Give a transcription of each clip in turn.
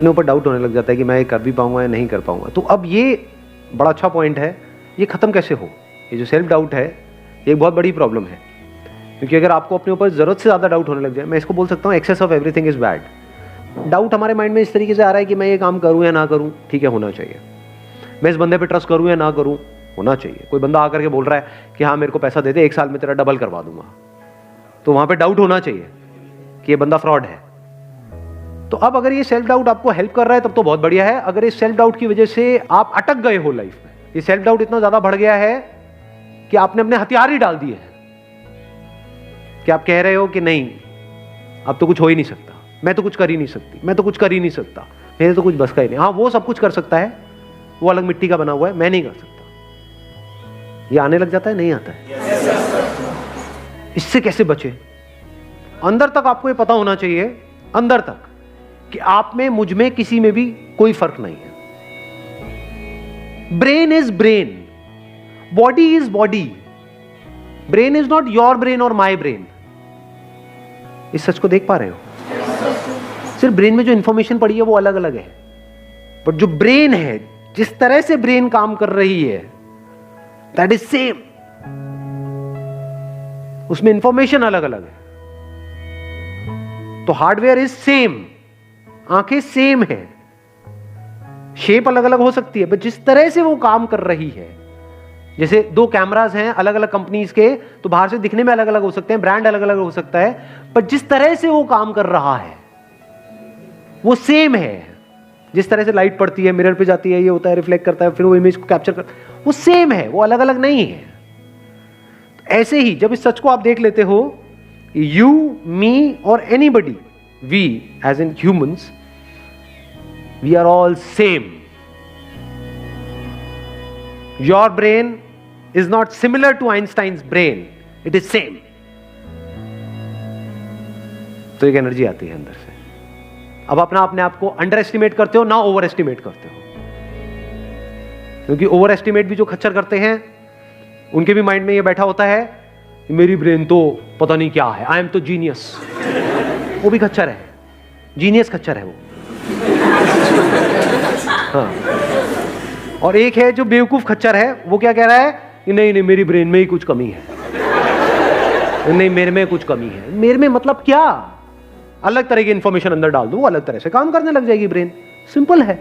अपने ऊपर डाउट होने लग जाता है कि मैं ये कर भी पाऊंगा या नहीं कर पाऊंगा। तो अब ये बड़ा अच्छा पॉइंट है, ये ख़त्म कैसे हो? ये जो सेल्फ डाउट है ये एक बहुत बड़ी प्रॉब्लम है, क्योंकि अगर आपको अपने ऊपर ज़रूरत से ज़्यादा डाउट होने लग जाए, मैं इसको बोल सकता हूँ excess of everything is bad. Doubt हमारे माइंड में इस तरीके से आ रहा है कि मैं ये काम करूँ या ना करूँ, ठीक है, होना चाहिए। मैं इस बंदे पे ट्रस्ट करूँ या ना करूँ, होना चाहिए। कोई बंदा आकर के बोल रहा है कि हाँ मेरे को पैसा दे दे, 1 साल में तेरा डबल करवा दूंगा, तो वहाँ पे डाउट होना चाहिए कि ये बंदा फ्रॉड है। तो अब अगर ये सेल्फ डाउट आपको हेल्प कर रहा है तब तो बहुत बढ़िया है। अगर इस सेल्फ डाउट की वजह से आप अटक गए हो लाइफ में, ये सेल्फ डाउट इतना ज़्यादा बढ़ गया है कि आपने अपने हथियार ही डाल दिए हैं, कि आप कह रहे हो कि नहीं अब तो कुछ हो ही नहीं सकता, मैं तो कुछ कर ही नहीं सकती, मैं तो कुछ कर ही नहीं सकता, मेरे तो कुछ बस का ही नहीं। हाँ वो सब कुछ कर सकता है, वो अलग मिट्टी का बना हुआ है, मैं नहीं कर सकता। ये आने लग जाता है, नहीं आता है। इससे कैसे बचे? अंदर तक आपको ये पता होना चाहिए, अंदर तक, कि आप में, मुझ में, किसी में भी कोई फर्क नहीं है। Brain is brain, body is body, brain is not your brain और माई ब्रेन। इस सच को देख पा रहे हो? सिर्फ ब्रेन में जो इंफॉर्मेशन पड़ी है वो अलग अलग है, बट जो ब्रेन है, जिस तरह से ब्रेन काम कर रही है, दैट इज सेम। उसमें इंफॉर्मेशन अलग अलग है। तो हार्डवेयर इज सेम, आंखें सेम है, शेप अलग अलग हो सकती है, बट जिस तरह से वो काम कर रही है, जैसे 2 कैमरास हैं अलग अलग कंपनीज के, तो बाहर से दिखने में अलग अलग हो सकते हैं, ब्रांड अलग अलग हो सकता है, पर जिस तरह से वो काम कर रहा है वो सेम है। जिस तरह से लाइट पड़ती है, मिरर पे जाती है, ये होता है, रिफ्लेक्ट करता है, फिर वो इमेज को कैप्चर करता है, वो सेम है, वो अलग अलग नहीं है। तो ऐसे ही जब इस सच को आप देख लेते हो, यू, मी और anybody, we as in humans, we are all same. Your brain is not similar to Einstein's brain, it is same. तो एक एनर्जी आती है अंदर से। अब अपने आप को अंडर एस्टिमेट करते हो ना ओवर एस्टिमेट करते हो, क्योंकि ओवर एस्टिमेट भी जो खच्चर करते हैं उनके भी माइंड में ये बैठा होता है, मेरी ब्रेन तो पता नहीं क्या है, आई एम तो जीनियस। वो भी खच्चर है, जीनियस खच्चर है वो। हाँ। और एक है जो बेवकूफ खच्चर है, वो क्या कह रहा है कि नहीं नहीं मेरी ब्रेन में ही कुछ कमी है, नहीं मेरे में कुछ कमी है। मेरे में मतलब क्या? अलग तरह की इंफॉर्मेशन अंदर डाल दो, वो अलग तरह से काम करने लग जाएगी ब्रेन। सिंपल है।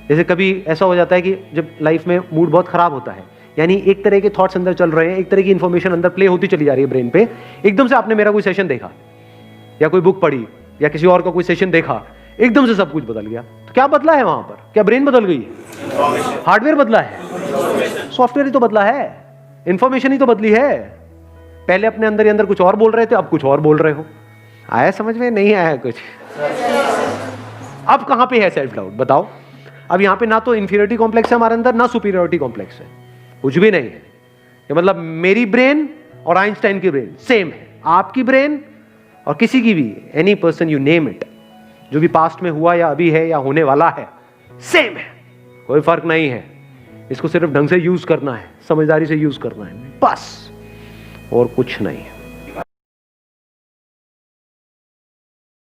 जैसे कभी ऐसा हो जाता है कि जब लाइफ में मूड बहुत खराब होता है, यानी एक तरह के थॉट्स अंदर चल रहे हैं, एक तरह की इंफॉर्मेशन अंदर प्ले होती चली जा रही है ब्रेन पे, एकदम से आपने मेरा कोई सेशन देखा या कोई बुक पढ़ी या किसी और का कोई सेशन देखा, एकदम से सब कुछ बदल गया। तो क्या बदला है वहां पर? क्या ब्रेन बदल गई है? हार्डवेयर बदला है, सॉफ्टवेयर ही तो बदला है, इंफॉर्मेशन ही तो बदली है। पहले अपने अंदर ही अंदर कुछ और बोल रहे थे, अब कुछ और बोल रहे हो। आया समझ में? नहीं आया कुछ? अब कहां पे है सेल्फ डाउट बताओ? अब यहां पे ना तो इंफीरियरिटी कॉम्प्लेक्स है हमारे अंदर, ना सुपीरियरिटी कॉम्प्लेक्स है, कुछ भी नहीं है। ये मतलब मेरी ब्रेन और आइंस्टाइन की ब्रेन सेम है, आपकी ब्रेन और किसी की भी, any person you name it, जो भी पास्ट में हुआ या अभी है या होने वाला है, सेम है, कोई फर्क नहीं है। इसको सिर्फ ढंग से यूज करना है, समझदारी से यूज करना है, बस, और कुछ नहीं है।